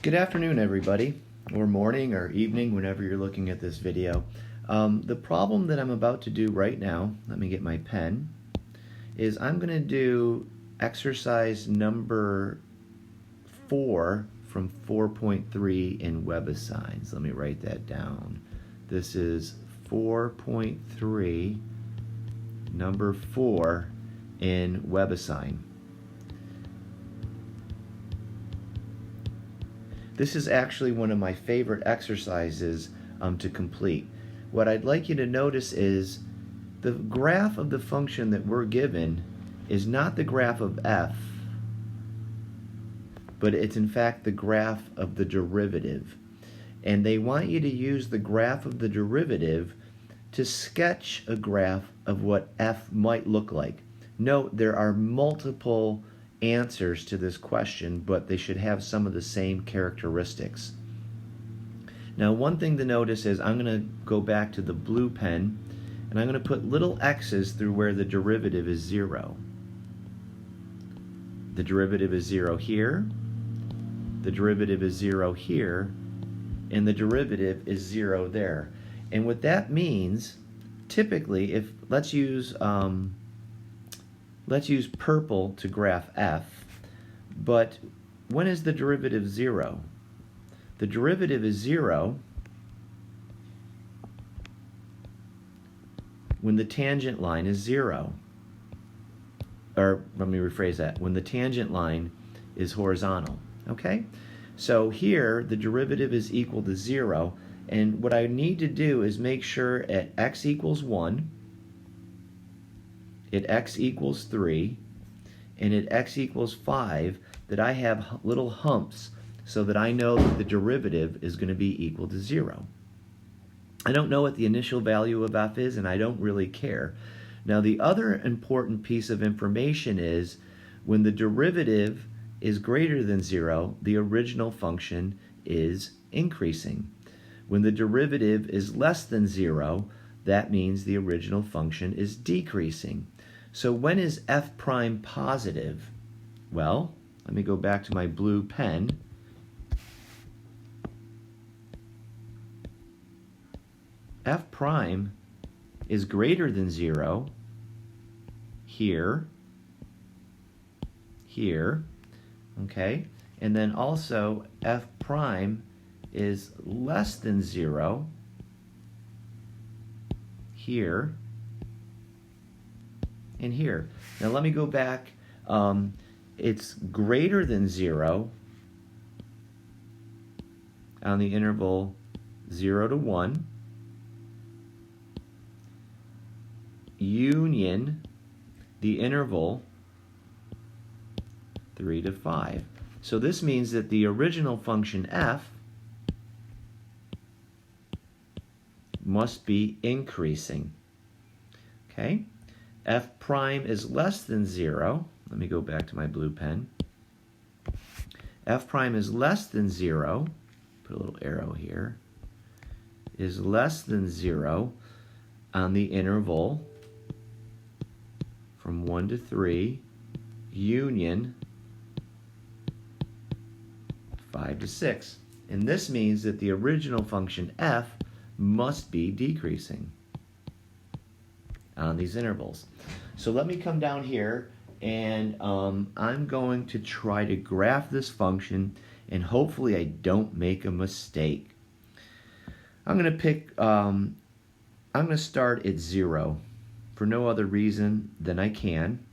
Good afternoon, everybody, or morning or evening, whenever you're looking at this video. The problem that I'm about to do right now, let me get my pen, is I'm going to do exercise number 4 from 4.3 in WebAssigns. Let me write that down. This is 4.3, number 4 in WebAssign. This is actually one of my favorite exercises to complete. What I'd like you to notice is the graph of the function that we're given is not the graph of f, but it's in fact the graph of the derivative. And they want you to use the graph of the derivative to sketch a graph of what f might look like. Note there are multiple answers to this question, but they should have some of the same characteristics. Now, one thing to notice is I'm going to go back to the blue pen and I'm going to put little x's through where the derivative is 0. The derivative is 0 here, the derivative is 0 here, and the derivative is 0 there. And what that means, typically, if let's use purple to graph f, but when is the derivative 0? The derivative is 0 when the tangent line is 0. Or let me rephrase that, when the tangent line is horizontal. Okay? So here the derivative is equal to 0, and what I need to do is make sure at x equals 1, at x equals 3, and at x equals 5 that I have little humps so that I know that the derivative is going to be equal to 0. I don't know what the initial value of f is, and I don't really care. Now, the other important piece of information is when the derivative is greater than 0, the original function is increasing. When the derivative is less than 0, that means the original function is decreasing. So when is f prime positive? Well, let me go back to my blue pen. F prime is greater than 0 here, here, okay? And then also f prime is less than 0 here and here. Now let me go back. It's greater than 0 on the interval 0 to 1, union the interval 3 to 5. So this means that the original function f must be increasing. Okay? F prime is less than 0. Let me go back to my blue pen. F prime is less than 0. Put a little arrow here. Is less than 0 on the interval from 1 to 3, union 5 to 6. And this means that the original function f must be decreasing on these intervals. So let me come down here and I'm going to try to graph this function, and hopefully I don't make a mistake. I'm going to start at 0 for no other reason than I can.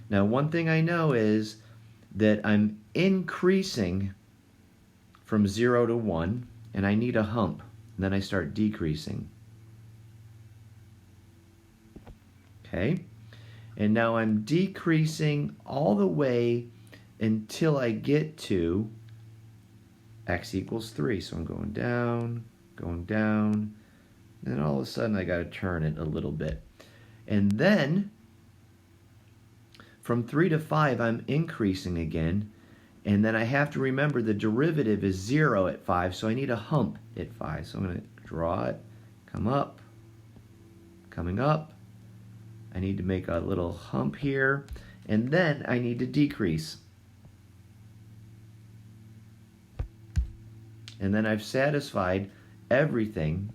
Now, one thing I know is that I'm increasing from 0 to 1, and I need a hump. And then I start decreasing. Okay? And now I'm decreasing all the way until I get to x equals 3. So I'm going down, and then all of a sudden I got to turn it a little bit. And then from 3 to 5 I'm increasing again, and then I have to remember the derivative is 0 at 5, so I need a hump at 5. So I'm going to draw it, come up, coming up. I need to make a little hump here, and then I need to decrease. And then I've satisfied everything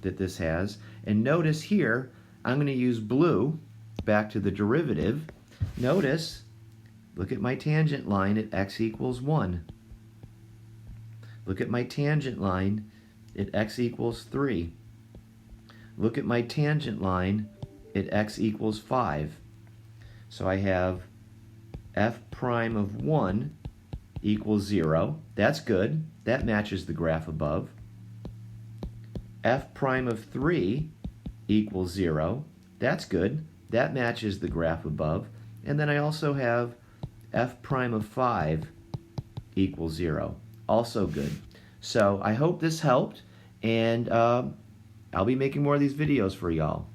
that this has. And notice here, I'm going to use blue, back to the derivative. Notice, look at my tangent line at x equals 1. Look at my tangent line at x equals 3. Look at my tangent line at x equals 5. So I have f prime of 1 equals 0. That's good. That matches the graph above. F prime of 3 equals 0. That's good. That matches the graph above. And then I also have f prime of 5 equals 0. Also good. So I hope this helped, and I'll be making more of these videos for y'all.